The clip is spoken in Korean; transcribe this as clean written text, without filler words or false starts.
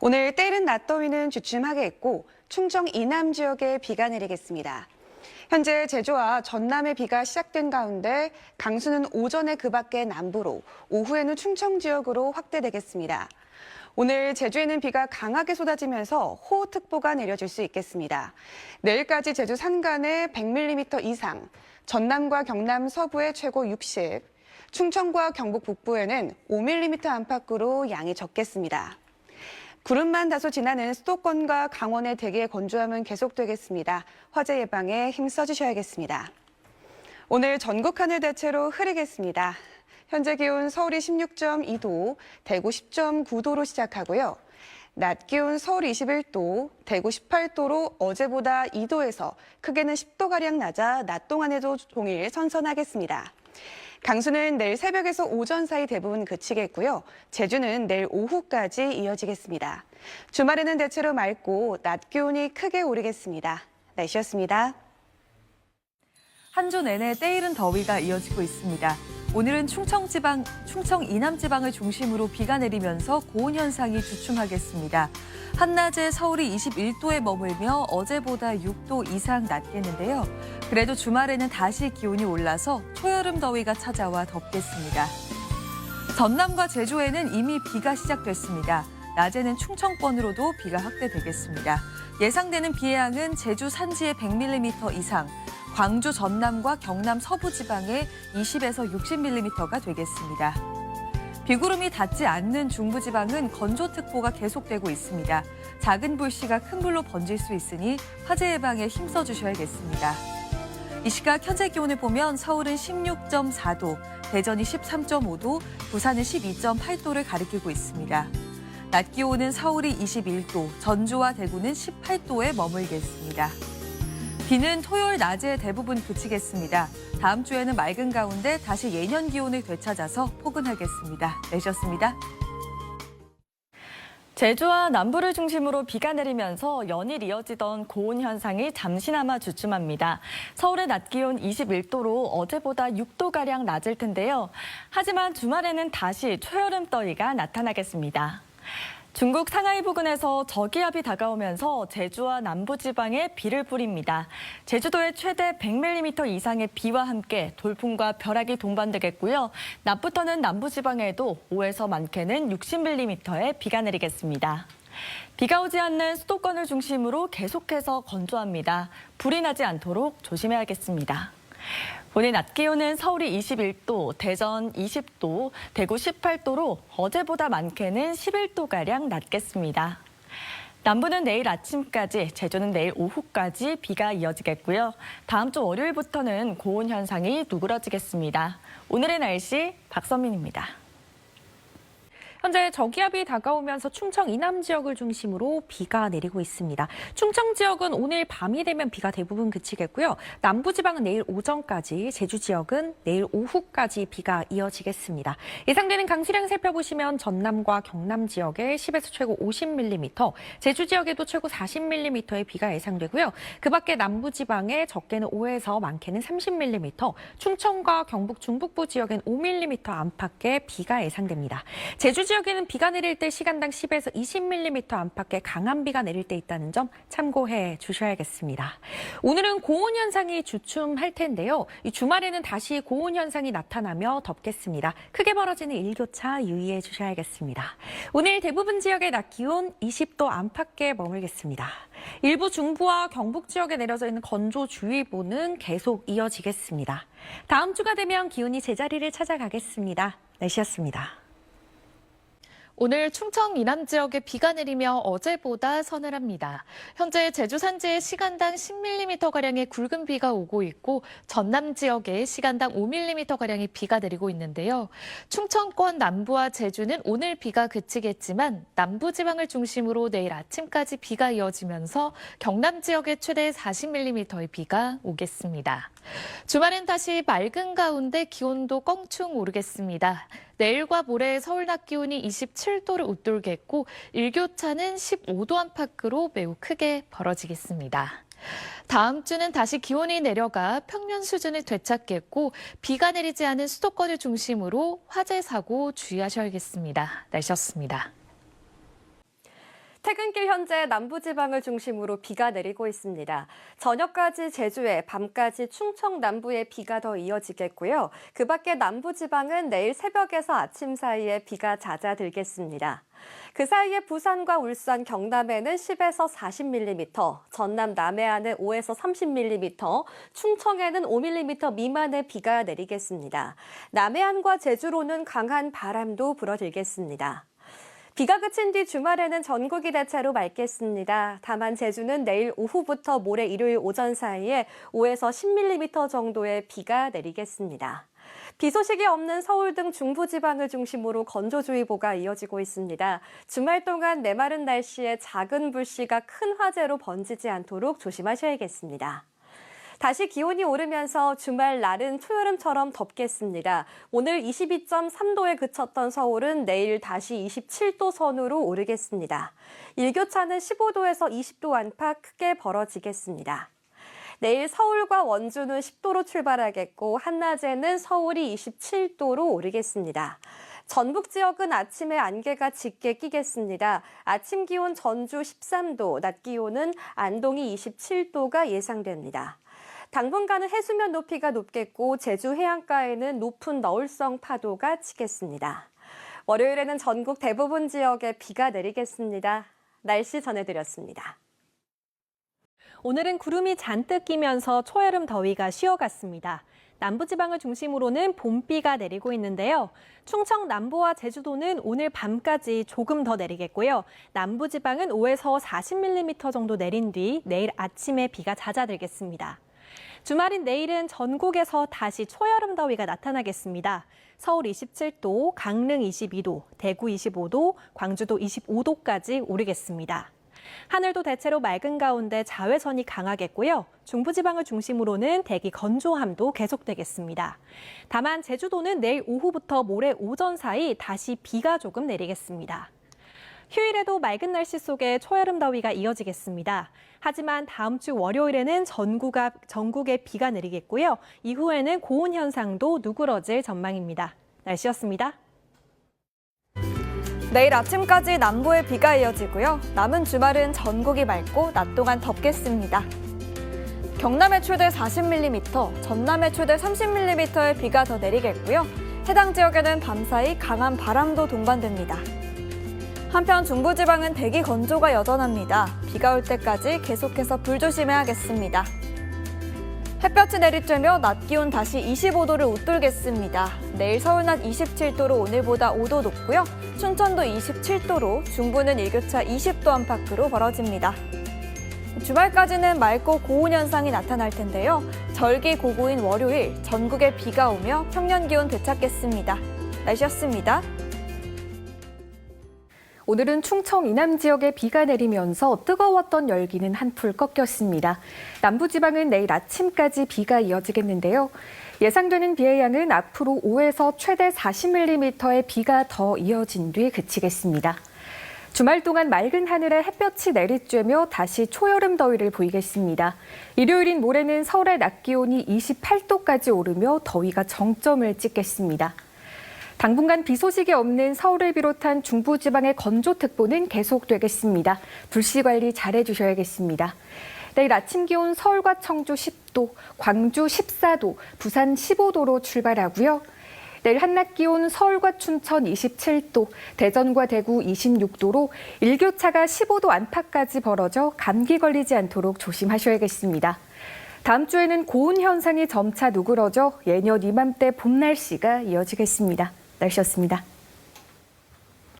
오늘 때이른 낮더위는 주춤하겠고 충청 이남 지역에 비가 내리겠습니다. 현재 제주와 전남에 비가 시작된 가운데 강수는 오전에 그 밖에 남부로, 오후에는 충청 지역으로 확대되겠습니다. 오늘 제주에는 비가 강하게 쏟아지면서 호우특보가 내려질 수 있겠습니다. 내일까지 제주 산간에 100mm 이상, 전남과 경남 서부에 최고 60, 충청과 경북 북부에는 5mm 안팎으로 양이 적겠습니다. 구름만 다소 지나는 수도권과 강원의 대기의 건조함은 계속되겠습니다. 화재 예방에 힘써주셔야겠습니다. 오늘 전국 하늘 대체로 흐리겠습니다. 현재 기온 서울이 16.2도, 대구 10.9도로 시작하고요. 낮 기온 서울 21도, 대구 18도로 어제보다 2도에서 크게는 10도가량 낮아 낮 동안에도 종일 선선하겠습니다. 강수는 내일 새벽에서 오전 사이 대부분 그치겠고요. 제주는 내일 오후까지 이어지겠습니다. 주말에는 대체로 맑고 낮 기온이 크게 오르겠습니다. 날씨였습니다. 한 주 내내 때이른 더위가 이어지고 있습니다. 오늘은 충청 이남 지방을 중심으로 비가 내리면서 고온 현상이 주춤하겠습니다. 한낮에 서울이 21도에 머물며 어제보다 6도 이상 낮겠는데요. 그래도 주말에는 다시 기온이 올라서 초여름 더위가 찾아와 덥겠습니다. 전남과 제주에는 이미 비가 시작됐습니다. 낮에는 충청권으로도 비가 확대되겠습니다. 예상되는 비의 양은 제주 산지에 100mm 이상, 광주 전남과 경남 서부 지방에 20에서 60mm가 되겠습니다. 비구름이 닿지 않는 중부지방은 건조특보가 계속되고 있습니다. 작은 불씨가 큰 불로 번질 수 있으니 화재 예방에 힘써주셔야겠습니다. 이 시각 현재 기온을 보면 서울은 16.4도, 대전이 13.5도, 부산은 12.8도를 가리키고 있습니다. 낮 기온은 서울이 21도, 전주와 대구는 18도에 머물겠습니다. 비는 토요일 낮에 대부분 그치겠습니다. 다음 주에는 맑은 가운데 다시 예년 기온을 되찾아서 포근하겠습니다. 내셨습니다. 제주와 남부를 중심으로 비가 내리면서 연일 이어지던 고온 현상이 잠시나마 주춤합니다. 서울의 낮 기온 21도로 어제보다 6도가량 낮을 텐데요. 하지만 주말에는 다시 초여름 더위가 나타나겠습니다. 중국 상하이 부근에서 저기압이 다가오면서 제주와 남부지방에 비를 뿌립니다. 제주도에 최대 100mm 이상의 비와 함께 돌풍과 벼락이 동반되겠고요. 낮부터는 남부지방에도 5에서 많게는 60mm의 비가 내리겠습니다. 비가 오지 않는 수도권을 중심으로 계속해서 건조합니다. 불이 나지 않도록 조심해야겠습니다. 오늘 낮 기온은 서울이 21도, 대전 20도, 대구 18도로 어제보다 많게는 11도가량 낮겠습니다. 남부는 내일 아침까지, 제주는 내일 오후까지 비가 이어지겠고요. 다음 주 월요일부터는 고온 현상이 누그러지겠습니다. 오늘의 날씨 박선민입니다. 현재 저기압이 다가오면서 충청 이남 지역을 중심으로 비가 내리고 있습니다. 충청 지역은 오늘 밤이 되면 비가 대부분 그치겠고요. 남부지방은 내일 오전까지, 제주 지역은 내일 오후까지 비가 이어지겠습니다. 예상되는 강수량 살펴보시면 전남과 경남 지역에 10에서 최고 50mm, 제주 지역에도 최고 40mm의 비가 예상되고요. 그 밖에 남부지방에 적게는 5에서 많게는 30mm, 충청과 경북 중북부 지역엔 5mm 안팎의 비가 예상됩니다. 제주 지역에는 비가 내릴 때 시간당 10에서 20mm 안팎의 강한 비가 내릴 때 있다는 점 참고해 주셔야겠습니다. 오늘은 고온 현상이 주춤할 텐데요. 이 주말에는 다시 고온 현상이 나타나며 덥겠습니다. 크게 벌어지는 일교차 유의해 주셔야겠습니다. 오늘 대부분 지역의 낮 기온 20도 안팎에 머물겠습니다. 일부 중부와 경북 지역에 내려져 있는 건조주의보는 계속 이어지겠습니다. 다음 주가 되면 기온이 제자리를 찾아가겠습니다. 날씨였습니다. 오늘 충청 이남 지역에 비가 내리며 어제보다 서늘합니다. 현재 제주 산지에 시간당 10mm가량의 굵은 비가 오고 있고 전남 지역에 시간당 5mm가량의 비가 내리고 있는데요. 충청권 남부와 제주는 오늘 비가 그치겠지만 남부지방을 중심으로 내일 아침까지 비가 이어지면서 경남 지역에 최대 40mm의 비가 오겠습니다. 주말엔 다시 맑은 가운데 기온도 껑충 오르겠습니다. 내일과 모레 서울 낮 기온이 27도를 웃돌겠고 일교차는 15도 안팎으로 매우 크게 벌어지겠습니다. 다음 주는 다시 기온이 내려가 평년 수준을 되찾겠고 비가 내리지 않은 수도권을 중심으로 화재 사고 주의하셔야겠습니다. 날씨였습니다. 퇴근길 현재 남부지방을 중심으로 비가 내리고 있습니다. 저녁까지 제주에, 밤까지 충청 남부에 비가 더 이어지겠고요. 그 밖에 남부지방은 내일 새벽에서 아침 사이에 비가 잦아들겠습니다. 그 사이에 부산과 울산, 경남에는 10에서 40mm, 전남 남해안은 5에서 30mm, 충청에는 5mm 미만의 비가 내리겠습니다. 남해안과 제주로는 강한 바람도 불어들겠습니다. 비가 그친 뒤 주말에는 전국이 대체로 맑겠습니다. 다만 제주는 내일 오후부터 모레 일요일 오전 사이에 5에서 10mm 정도의 비가 내리겠습니다. 비 소식이 없는 서울 등 중부지방을 중심으로 건조주의보가 이어지고 있습니다. 주말 동안 메마른 날씨에 작은 불씨가 큰 화재로 번지지 않도록 조심하셔야겠습니다. 다시 기온이 오르면서 주말 날은 초여름처럼 덥겠습니다. 오늘 22.3도에 그쳤던 서울은 내일 다시 27도 선으로 오르겠습니다. 일교차는 15도에서 20도 안팎 크게 벌어지겠습니다. 내일 서울과 원주는 10도로 출발하겠고 한낮에는 서울이 27도로 오르겠습니다. 전북 지역은 아침에 안개가 짙게 끼겠습니다. 아침 기온 전주 13도, 낮 기온은 안동이 27도가 예상됩니다. 당분간은 해수면 높이가 높겠고 제주 해안가에는 높은 너울성 파도가 치겠습니다. 월요일에는 전국 대부분 지역에 비가 내리겠습니다. 날씨 전해드렸습니다. 오늘은 구름이 잔뜩 끼면서 초여름 더위가 쉬어갔습니다. 남부지방을 중심으로는 봄비가 내리고 있는데요. 충청 남부와 제주도는 오늘 밤까지 조금 더 내리겠고요. 남부지방은 5에서 40mm 정도 내린 뒤 내일 아침에 비가 잦아들겠습니다. 주말인 내일은 전국에서 다시 초여름 더위가 나타나겠습니다. 서울 27도, 강릉 22도, 대구 25도, 광주도 25도까지 오르겠습니다. 하늘도 대체로 맑은 가운데 자외선이 강하겠고요. 중부지방을 중심으로는 대기 건조함도 계속되겠습니다. 다만 제주도는 내일 오후부터 모레 오전 사이 다시 비가 조금 내리겠습니다. 휴일에도 맑은 날씨 속에 초여름 더위가 이어지겠습니다. 하지만 다음 주 월요일에는 전국에 비가 내리겠고요. 이후에는 고온 현상도 누그러질 전망입니다. 날씨였습니다. 내일 아침까지 남부에 비가 이어지고요. 남은 주말은 전국이 맑고 낮 동안 덥겠습니다. 경남에 최대 40mm, 전남에 최대 30mm의 비가 더 내리겠고요. 해당 지역에는 밤사이 강한 바람도 동반됩니다. 한편 중부지방은 대기 건조가 여전합니다. 비가 올 때까지 계속해서 불조심해야겠습니다. 햇볕이 내리쬐며 낮 기온 다시 25도를 웃돌겠습니다. 내일 서울 낮 27도로 오늘보다 5도 높고요. 춘천도 27도로 중부는 일교차 20도 안팎으로 벌어집니다. 주말까지는 맑고 고온 현상이 나타날 텐데요. 절기 고고인 월요일 전국에 비가 오며 평년 기온 되찾겠습니다. 날씨였습니다. 오늘은 충청 이남 지역에 비가 내리면서 뜨거웠던 열기는 한풀 꺾였습니다. 남부지방은 내일 아침까지 비가 이어지겠는데요. 예상되는 비의 양은 앞으로 5에서 최대 40mm의 비가 더 이어진 뒤 그치겠습니다. 주말 동안 맑은 하늘에 햇볕이 내리쬐며 다시 초여름 더위를 보이겠습니다. 일요일인 모레는 서울의 낮 기온이 28도까지 오르며 더위가 정점을 찍겠습니다. 당분간 비 소식이 없는 서울을 비롯한 중부지방의 건조특보는 계속되겠습니다. 불씨 관리 잘해주셔야겠습니다. 내일 아침 기온 서울과 청주 10도, 광주 14도, 부산 15도로 출발하고요. 내일 한낮 기온 서울과 춘천 27도, 대전과 대구 26도로 일교차가 15도 안팎까지 벌어져 감기 걸리지 않도록 조심하셔야겠습니다. 다음 주에는 고온 현상이 점차 누그러져 예년 이맘때 봄 날씨가 이어지겠습니다. 날씨였습니다.